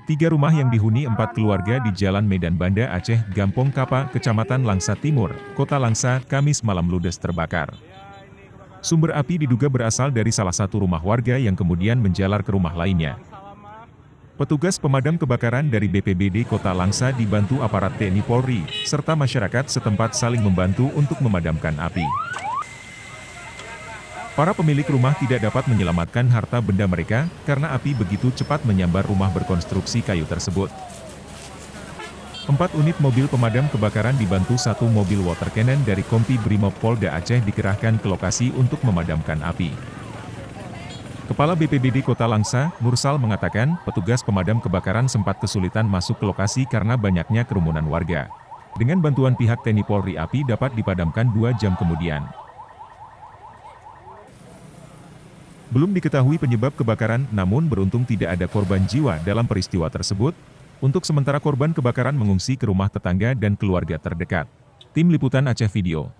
Tiga rumah yang dihuni 4 keluarga di Jalan Medan Banda Aceh, Gampong Kapa, Kecamatan Langsa Timur, Kota Langsa, Kamis malam ludes terbakar. Sumber api diduga berasal dari salah satu rumah warga yang kemudian menjalar ke rumah lainnya. Petugas pemadam kebakaran dari BPBD Kota Langsa dibantu aparat TNI Polri, serta masyarakat setempat saling membantu untuk memadamkan api. Para pemilik rumah tidak dapat menyelamatkan harta benda mereka, karena api begitu cepat menyambar rumah berkonstruksi kayu tersebut. 4 unit mobil pemadam kebakaran dibantu 1 mobil water cannon dari Kompi Brimob Polda Aceh dikerahkan ke lokasi untuk memadamkan api. Kepala BPBD Kota Langsa, Mursal mengatakan, petugas pemadam kebakaran sempat kesulitan masuk ke lokasi karena banyaknya kerumunan warga. Dengan bantuan pihak TNI Polri api dapat dipadamkan 2 jam kemudian. Belum diketahui penyebab kebakaran, namun beruntung tidak ada korban jiwa dalam peristiwa tersebut. Untuk sementara korban kebakaran mengungsi ke rumah tetangga dan keluarga terdekat. Tim Liputan Aceh Video.